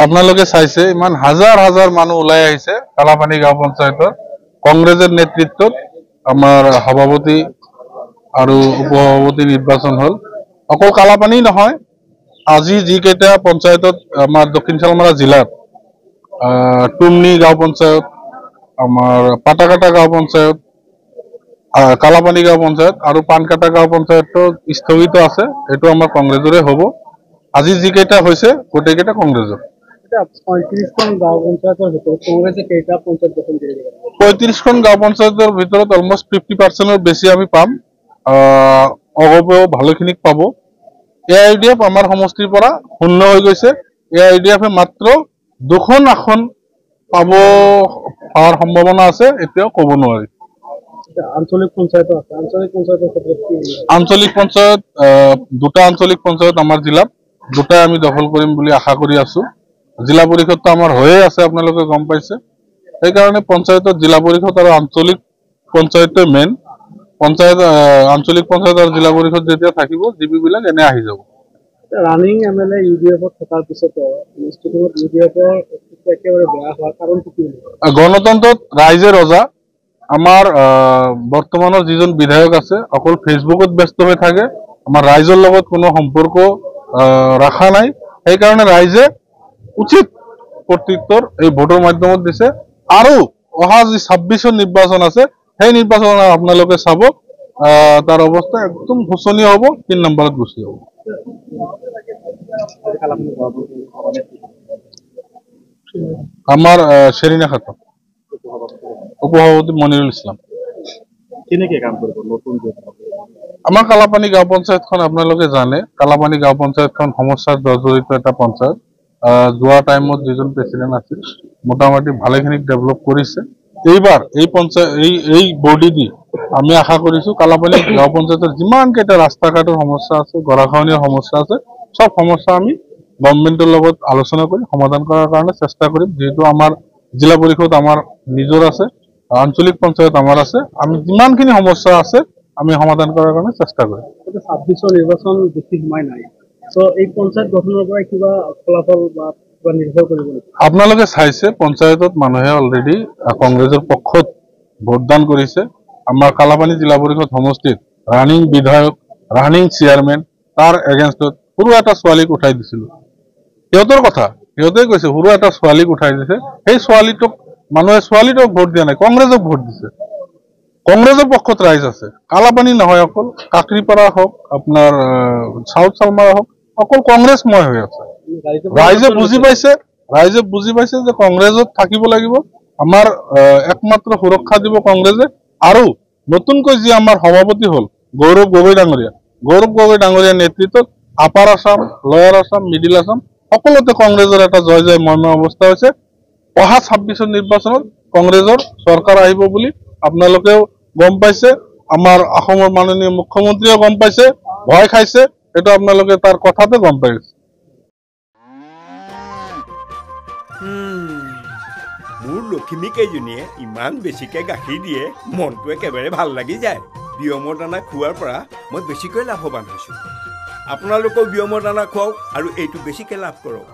আপোনালোকে চাইছে ইমান হাজাৰ হাজাৰ মানুহ ওলাই আহিছে কালাপানী গাঁও পঞ্চায়তৰ কংগ্ৰেছৰ নেতৃত্বত আমাৰ সভাপতি আৰু উপসভাপতি নিৰ্বাচন হল অকল কালাপানী নহয় আজি যিকেইটা পঞ্চায়তত আমাৰ দক্ষিণ শালমাৰা জিলাত টুমনি গাঁও পঞ্চায়ত আমাৰ পাটাকাটা গাঁও পঞ্চায়ত কালাপানী গাঁও পঞ্চায়ত আৰু পানকাটা গাঁও পঞ্চায়তটো স্থগিত আছে এইটো আমাৰ কংগ্ৰেছৰে হ'ব আজি যিকেইটা হৈছে গোটেইকেইটা কংগ্ৰেছৰ 35খন গাঁও পঞ্চায়তৰ ভিতৰত কংগ্ৰেছে কেইটা পঞ্চায়ত গঠন কৰিব 35খন গাঁও পঞ্চায়তৰ ভিতৰত অলমোষ্ট 50%ৰ বেছি আমি পাম অগপেও ভালেখিনিক পাব এআইডিএফ আমাৰ সমষ্টিৰ পৰা শূন্য হৈ গৈছে এআইডিএফে মাত্ৰ দুখন আসন পাব পাৱাৰ সম্ভাৱনা আছে এতিয়াও ক'ব নোৱাৰি আঞ্চলিক পঞ্চায়ত আছে আঞ্চলিক পঞ্চায়তৰ ক্ষেত্ৰত আঞ্চলিক পঞ্চায়ত দুটা আঞ্চলিক পঞ্চায়ত আমাৰ জিলাত দুটাই আমি দখল কৰিম বুলি আশা কৰি আছো জিলা পৰিষদটো আমাৰ হৈয়ে আছে আপোনালোকে গম পাইছে সেইকাৰণে পঞ্চায়তত জিলা পৰিষদ আৰু আঞ্চলিক পঞ্চায়তে মেইন পঞ্চায়ত আঞ্চলিক পঞ্চায়ত আৰু জিলা পৰিষদ যেতিয়া থাকিব জিপিবিলাক এনে আহি যাব ৰানিং এমএলএ ইউডিএফত থকাৰ পিছতো ইনষ্টিটিউট ইউডিএফৰ একেবাৰে বেয়া হোৱাৰ কাৰণটো কি গণতন্ত্ৰত ৰাইজে ৰজা আমাৰ বৰ্তমানৰ যিজন বিধায়ক আছে অকল ফেচবুকত ব্যস্ত হৈ থাকে আমাৰ ৰাইজৰ লগত কোনো সম্পৰ্ক ৰাখা নাই সেইকাৰণে ৰাইজে উচিত প্ৰত্যুত্তৰ এই ভোটৰ মাধ্যমত দিছে আৰু অহা যি 26ৰ নিৰ্বাচন আছে সেই নিৰ্বাচন আপোনালোকে চাব তাৰ অৱস্থা একদম শোচনীয় হ'ব 3 নম্বৰত গুচি যাব আমাৰ শেৰিনা খাতুন উপসভাপতি মনিৰুল ইছলাম কেনেকৈ কাম কৰিব নতুন আমাৰ কালাপানী গাঁও পঞ্চায়তখন আপোনালোকে জানে কালাপানী গাঁও পঞ্চায়তখন সমস্যাৰ জৰ্জৰিত এটা পঞ্চায়ত যোৱা টাইমত যিজন প্ৰেচিডেণ্ট আছিল মোটামুটি ভালেখিনিক ডেভেলপ কৰিছে এইবাৰ এই পঞ্চায়ত এই বডি দি আমি আশা কৰিছো কালাপানী গাঁও পঞ্চায়তৰ যিমান কেইটা ৰাস্তা ঘাটৰ সমস্যা আছে গৰাখহনীয়াৰ সমস্যা আছে সব সমস্যা আমি গভৰ্ণমেণ্টৰ লগত আলোচনা কৰি সমাধান কৰাৰ কাৰণে চেষ্টা কৰিম যেহেতু আমাৰ জিলা পৰিষদ আমাৰ নিজৰ আছে আঞ্চলিক পঞ্চায়ত আমাৰ আছে আমি যিমানখিনি সমস্যা আছে আমি সমাধান কৰাৰ কাৰণে চেষ্টা কৰিম 26ৰ নিৰ্বাচন বেছি সময় নাই সো এই পঞ্চায়ত গঠনৰ পৰা কিবা ফলাফল বা কিবা নিৰ্ভৰ কৰিব আপোনালোকে চাইছে পঞ্চায়তত মানুহে অলৰেডি কংগ্ৰেছৰ পক্ষত ভোটদান কৰিছে আমাৰ কালাপানী জিলা পৰিষদ সমষ্টিত ৰানিং বিধায়ক ৰানিং চেয়াৰমেন তাৰ এগেইনষ্টত সৰু এটা ছোৱালীক উঠাই দিছিল সিহঁতৰ কথা সিহঁতে কৈছে সৰু এটা ছোৱালীক উঠাই দিছে সেই ছোৱালীটোক মানুহে ছোৱালীটোক ভোট দিয়া নাই কংগ্ৰেছক ভোট দিছে কংগ্ৰেছৰ পক্ষত ৰাইজ আছে কালাপানী নহয় অকল কাকৰিপাৰা হওক আপোনাৰ সাউথ শালমাৰা হওক অকল কংগ্ৰেছময় হৈ আছে ৰাইজে বুজি পাইছে যে কংগ্ৰেছত থাকিব লাগিব আমাৰ একমাত্ৰ সুৰক্ষা দিব কংগ্ৰেছে আৰু নতুনকৈ যি আমাৰ সভাপতি হল গৌৰৱ গগৈ ডাঙৰীয়াৰ নেতৃত্বত upper Assam lower Assam middle Assam সকলোতে কংগ্ৰেছৰ এটা জয় জয় মৰ্ময় অৱস্থা হৈছে অহা 26ৰ নিৰ্বাচনত কংগ্ৰেছৰ চৰকাৰ আহিব বুলি আপোনালোকেও গম পাইছে আমাৰ অসমৰ মাননীয় মুখ্যমন্ত্ৰীও গম পাইছে ভয় খাইছে এটা আপোনালোকে তাৰ কথাতে গম পাইছে মোৰ লক্ষ্মী কেইজনীয়ে ইমান বেছিকৈ গাখীৰ দিয়ে মনটো একেবাৰে ভাল লাগি যায় বিয়মৰ দানা খোৱাৰ পৰা মই বেছিকৈ লাভৱান হৈছোঁ আপোনালোকেও বিয়মৰ দানা খুৱাওক আৰু এইটো বেছিকৈ লাভ কৰক